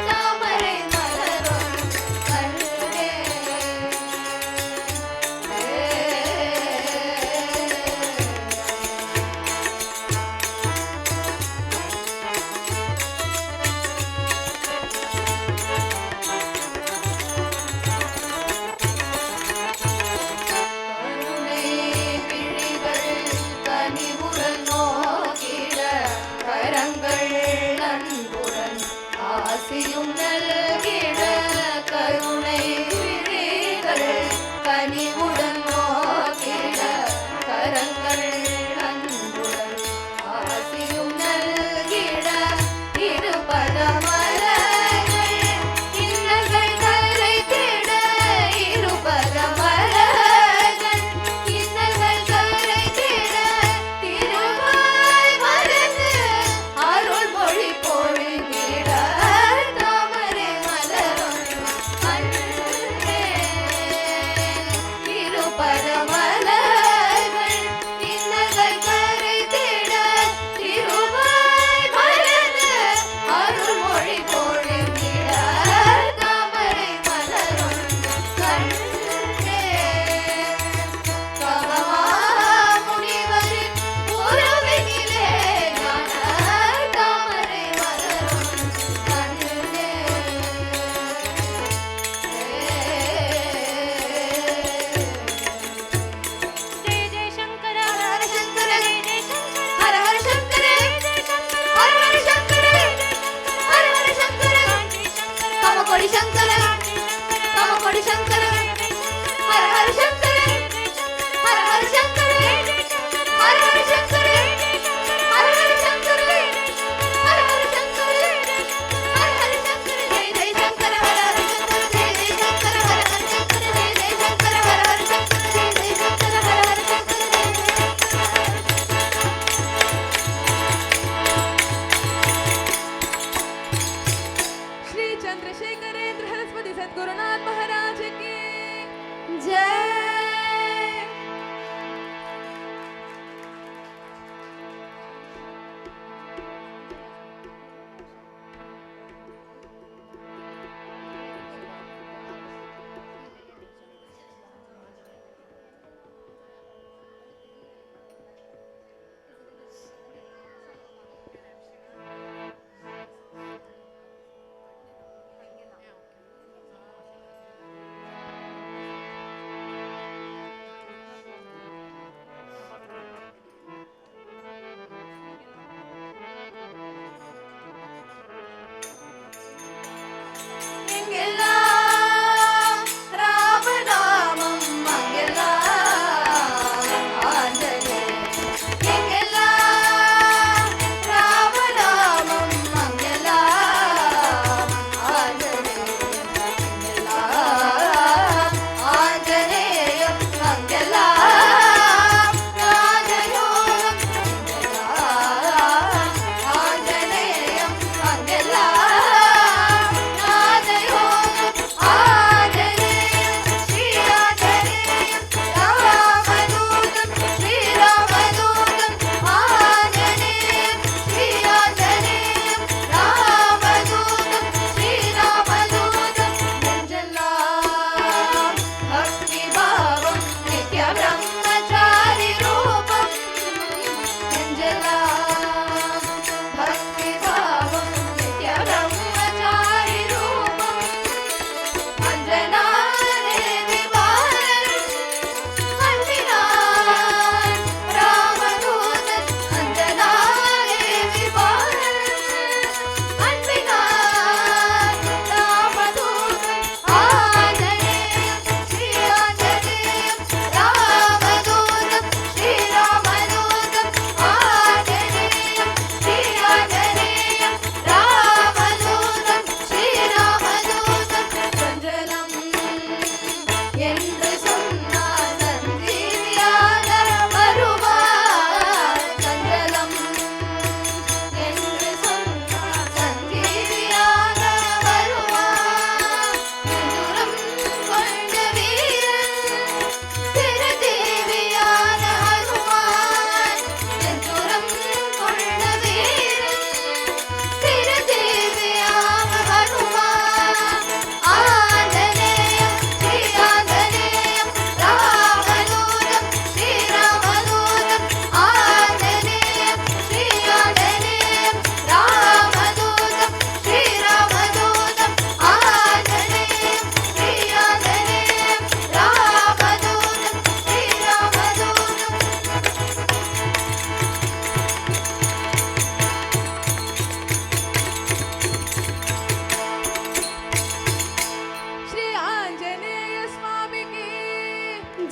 தாமரை மலருண்டு கண்டே கருணை விழிகள் கனிவுடன் நோக்கிட கரங்கள் அன்புடன் ஆசியும் நல்கிட கருணை விழிகள் கனிவுடன் நோக்கிட கரங்கள் அன்புடன் ஆசியும் நல்கிட இருபத மலர்கள் இன்னல்கள் கரைத்திட இருபத மலர்கள் இன்னல்கள் கரைத்திட திருவாய் மலர்ந்து அருள் மொழி பொழிந்திட தாமரை மலருண்டு கண்டே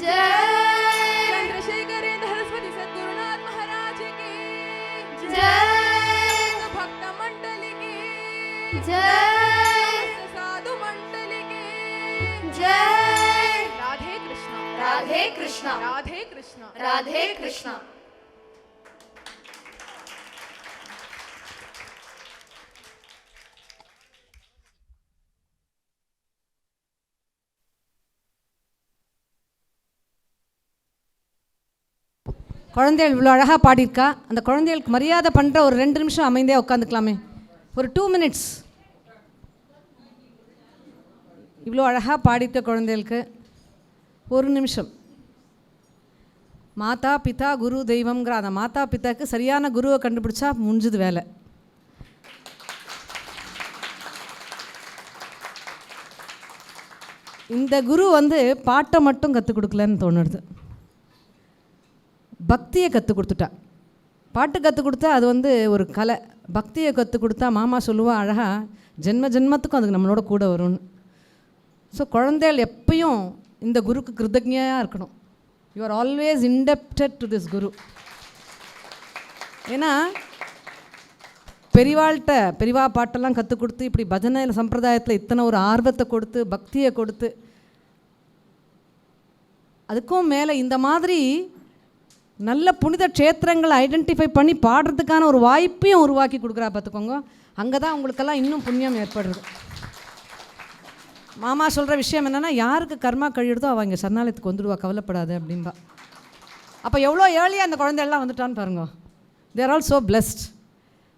जय चंद्रशेखरेंद्र सरस्वती सद्गुरुनाथ महाराज की जय भक्त मंडली की जय साधु मंडली की जय राधे कृष्ण राधे कृष्ण राधे कृष्ण राधे कृष्ण குழந்தைகள் இவ்வளோ அழகாக பாடியிருக்கா. அந்த குழந்தைகளுக்கு மரியாதை பண்ணுற ஒரு 2 நிமிஷம் அமைதியாக உட்காந்துக்கலாமே, ஒரு 2 minutes. இவ்வளோ அழகாக பாடியிருக்க குழந்தைகளுக்கு ஒரு நிமிஷம். மாதா பிதா குரு தெய்வம்ங்கிற அந்த மாதா பிதாவுக்கு சரியான குருவை கண்டுபிடிச்சா முடிஞ்சது வேலை. இந்த குரு பாட்டை மட்டும் கற்றுக் கொடுக்கலன்னு தோணுது, பக்தியை கற்றுக் கொடுத்துட்டா. பாட்டு கற்றுக் கொடுத்தா அது ஒரு கலை. பக்தியை கற்றுக் கொடுத்தா மாமா சொல்லுவா அழகாக, ஜென்ம ஜென்மத்துக்கும் அதுக்கு நம்மளோட கூட வரும்னு. ஸோ குழந்தைகள் எப்பயும் இந்த குருக்கு கிருத்தஜையாக இருக்கணும். You are always indebted to this guru. ஏன்னா பெரிவா பாட்டெல்லாம் கற்றுக் கொடுத்து இப்படி பஜனை சம்பிரதாயத்தில் இத்தனை ஒரு ஆர்வத்தை கொடுத்து பக்தியை கொடுத்து, அதுக்கும் மேலே இந்த மாதிரி நல்ல புனித க்ஷேத்திரங்களை ஐடென்டிஃபை பண்ணி பாடுறதுக்கான ஒரு வாய்ப்பையும் உருவாக்கி கொடுக்குறா பார்த்துக்கோங்க. அங்கே தான் உங்களுக்கெல்லாம் இன்னும் புண்ணியம் ஏற்படுறது. மாமா சொல்கிற விஷயம் என்னென்னா, யாருக்கு கர்மா கழியுறதோ அவள் இங்கே சரணாலயத்துக்கு வந்துடுவா, கவலைப்படாது அப்படின்பா. அப்போ எவ்வளோ ஏர்லியாக அந்த குழந்தையெல்லாம் வந்துட்டான்னு பாருங்க. தேர் ஆல் ஸோ பிளெஸ்ட்.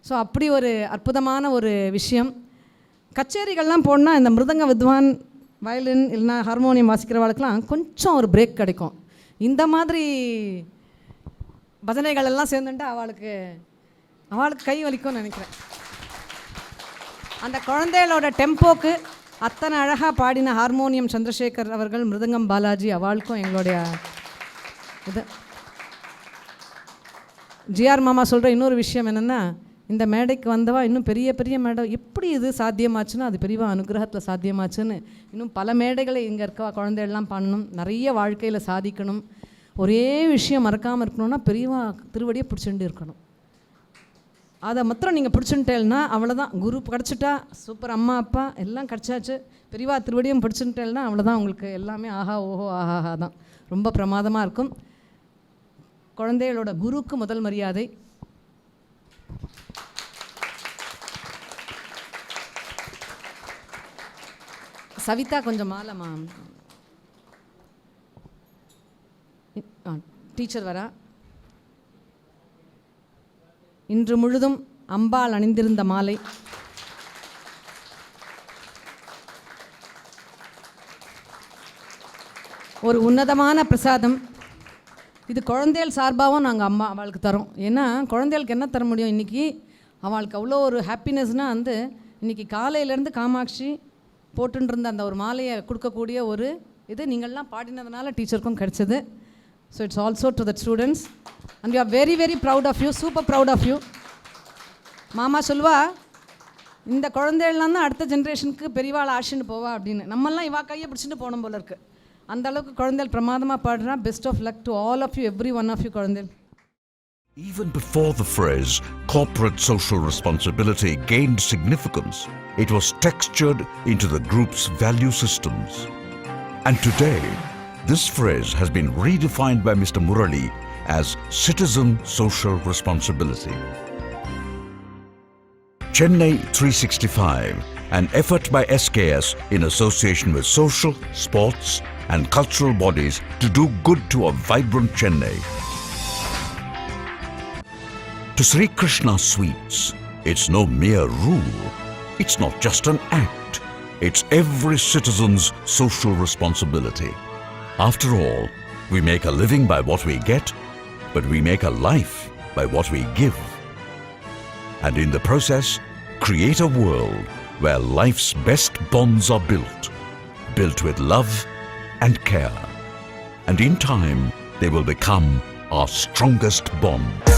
ஸோ அப்படி ஒரு அற்புதமான ஒரு விஷயம். கச்சேரிகள்லாம் போனால் இந்த மிருதங்க வித்வான், வயலின் இல்லைனா ஹார்மோனியம் வாசிக்கிறவாளுக்கெல்லாம் கொஞ்சம் ஒரு பிரேக் கிடைக்கும். இந்த மாதிரி பஜனைகள் எல்லாம் சேர்ந்துட்டு அவளுக்கு கை வலிக்கும்னு நினைக்கிறேன். அந்த குழந்தைகளோட டெம்போக்கு அத்தனை அழகாக பாடின ஹார்மோனியம் சந்திரசேகர் அவர்கள், மிருதங்கம் பாலாஜி, அவளுக்கும் எங்களுடைய இது. ஜிஆர் மாமா சொல்கிற இன்னொரு விஷயம் என்னென்னா, இந்த மேடைக்கு வந்தவா இன்னும் பெரிய பெரிய மேடை எப்படி இது சாத்தியமாச்சுன்னா அது பெரியவா அனுகிரகத்தில் சாத்தியமாச்சுன்னு இன்னும் பல மேடைகளை இங்கே இருக்க குழந்தைகள்லாம் பண்ணணும், நிறைய வாழ்க்கையில் சாதிக்கணும். ஒரே விஷயம் மறக்காமல் இருக்கணும்னா பெரியவா திருவடியை பிடிச்சிட்டு இருக்கணும். அதை மாத்திரம் நீங்கள் பிடிச்சுட்டேன்னா அவ்வளோதான். குரு கிடச்சிட்டா சூப்பர், அம்மா அப்பா எல்லாம் கிடச்சாச்சு. பெரியவா திருவடியும் பிடிச்சுட்டேன்னா அவ்வளோதான். உங்களுக்கு எல்லாமே ஆஹா ஓஹோ ஆஹா தான். ரொம்ப பிரமாதமாக இருக்கும். குழந்தைகளோட குருக்கு முதல் மரியாதை. சவிதா கொஞ்சம் மாலமா டீச்சர் வரா. இன்று முழுதும் அம்பாள் அணிந்திருந்த மாலை, ஒரு உன்னதமான பிரசாதம். இது குழந்தைகள் சார்பாகவும் நாங்கள் அவளுக்கு தரோம். ஏன்னா குழந்தைகளுக்கு என்ன தர முடியும் இன்றைக்கி? அவளுக்கு அவ்வளோ ஒரு ஹாப்பினஸ்னால் இன்றைக்கி காலையிலேருந்து காமாட்சி போட்டுருந்த அந்த ஒரு மாலையை கொடுக்கக்கூடிய ஒரு இது நீங்கள்லாம் பாடினதுனால டீச்சருக்கும் கிடச்சிது. So it's also to the students and you are very very proud of you, super proud of you. மாமா சொல்வா, இந்த குழந்தைகள்லாம் தான் அடுத்த ஜென்ரேஷனுக்கு பெரியவாள் ஆஷின்னு போவா அப்படின்னு. நம்மெல்லாம் இவா கையை பிடிச்சிட்டு போகணும் போல இருக்குது. அந்த அளவுக்கு குழந்தைகள் பிரமாதமாக பாடுறா. Best of luck to all of you, every one of you குழந்தைகள். Even before the phrase corporate social responsibility gained significance, it was textured into the group's value systems. And today, this phrase has been redefined by Mr. Murali as citizen social responsibility. Chennai 365, an effort by SKS in association with social, sports and cultural bodies to do good to a vibrant Chennai. To Sri Krishna Sweets, it's no mere rule. It's not just an act. It's every citizen's social responsibility. After all, we make a living by what we get, but we make a life by what we give. And in the process, create a world where life's best bonds are built with love and care. And in time, they will become our strongest bond.